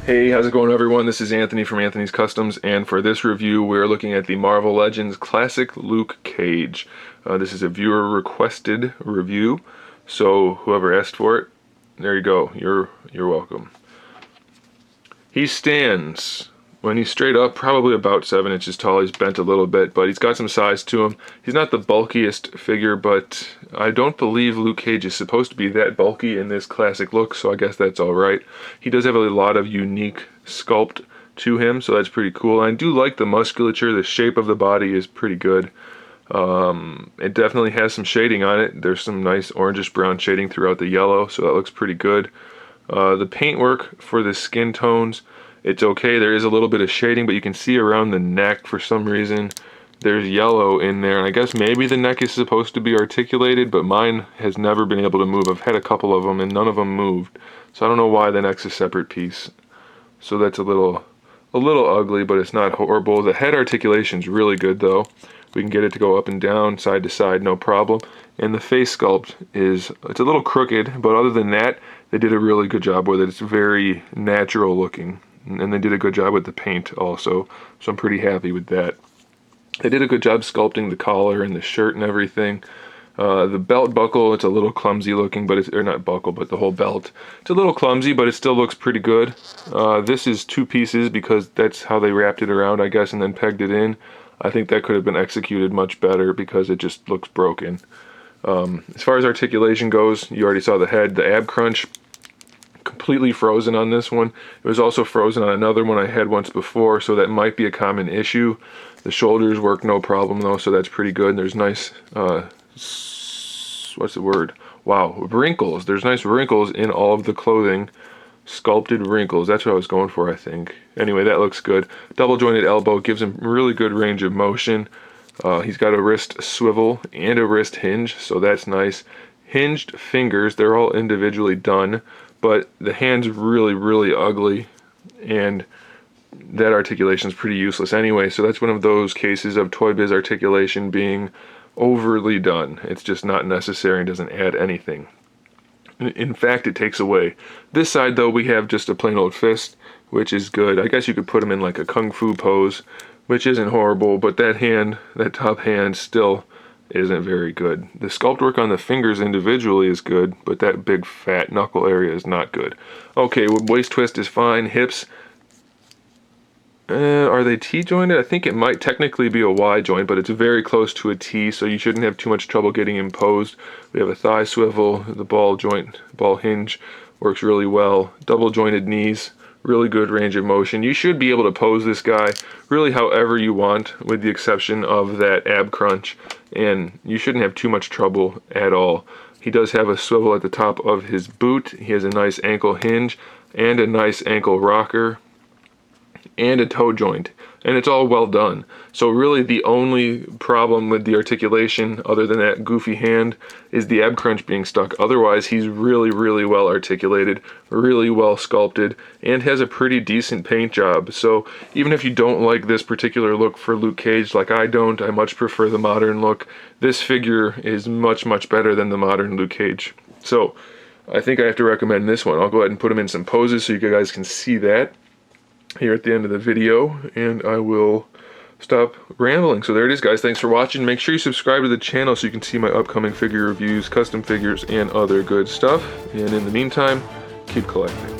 Hey, how's it going everyone? This is Anthony from Anthony's Customs, and for this review we're looking at the Marvel Legends Classic Luke Cage. This is a viewer requested review, so whoever asked for it, there you go, you're welcome. He stands, when he's straight up, probably about 7 inches tall. He's bent a little bit, but he's got some size to him. He's not the bulkiest figure, but I don't believe Luke Cage is supposed to be that bulky in this classic look, so I guess that's alright. He does have a lot of unique sculpt to him, so that's pretty cool. And I do like the musculature. The shape of the body is pretty good. It definitely has some shading on it. There's some nice orangish brown shading throughout the yellow, so that looks pretty good. The paintwork for the skin tones, it's okay. There is a little bit of shading, but you can see around the neck for some reason there's yellow in there, and I guess maybe the neck is supposed to be articulated, but mine has never been able to move. I've had a couple of them and none of them moved, so I don't know why the neck's a separate piece. So that's a little ugly, but it's not horrible. The head articulation is really good though. We can get it to go up and down, side to side, no problem. And the face sculpt it's a little crooked, but other than that, they did a really good job with it. It's very natural looking, and they did a good job with the paint also, so I'm pretty happy with that. They did a good job sculpting the collar and the shirt and everything. The belt buckle, it's a little clumsy looking, but or not buckle, but the whole belt. It's a little clumsy, but it still looks pretty good. This is 2 pieces because that's how they wrapped it around, I guess, and then pegged it in. I think that could have been executed much better because it just looks broken. As far as articulation goes, you already saw the head. The ab crunch, completely frozen on this one. It was also frozen on another one I had once before, so that might be a common issue. The shoulders work no problem though, so that's pretty good. There's nice, what's the word? Wow, wrinkles. There's nice wrinkles in all of the clothing. Sculpted wrinkles, that's what I was going for, I think. Anyway, that looks good. Double jointed elbow gives him really good range of motion. He's got a wrist swivel and a wrist hinge, so that's nice. Hinged fingers, they're all individually done, but the hand's really ugly, and that articulation is pretty useless anyway, so that's one of those cases of Toy Biz articulation being overly done. It's just not necessary and doesn't add anything. In fact, it takes away. This side though, we have just a plain old fist, which is good. I guess you could put him in like a kung fu pose, which isn't horrible, but that hand, that top hand, still isn't very good. The sculpt work on the fingers individually is good, but that big fat knuckle area is not good. Okay, waist twist is fine. Hips, are they T-jointed? I think it might technically be a Y-joint, but it's very close to a T, so you shouldn't have too much trouble getting imposed. We have a thigh swivel. The ball joint, ball hinge works really well. Double jointed knees, really good range of motion. You should be able to pose this guy really however you want, with the exception of that ab crunch, and you shouldn't have too much trouble at all. He does have a swivel at the top of his boot. He has a nice ankle hinge and a nice ankle rocker and a toe joint, and it's all well done. So really the only problem with the articulation, other than that goofy hand, is the ab crunch being stuck. Otherwise, he's really well articulated, really well sculpted, and has a pretty decent paint job. So even if you don't like this particular look for Luke Cage, like I don't, I much prefer the modern look, this figure is much better than the modern Luke Cage. So I think I have to recommend this one. I'll go ahead and put him in some poses so you guys can see that here at the end of the video, and I will stop rambling. So there it is, guys. Thanks for watching. Make sure you subscribe to the channel so you can see my upcoming figure reviews, custom figures, and other good stuff. And in the meantime, keep collecting.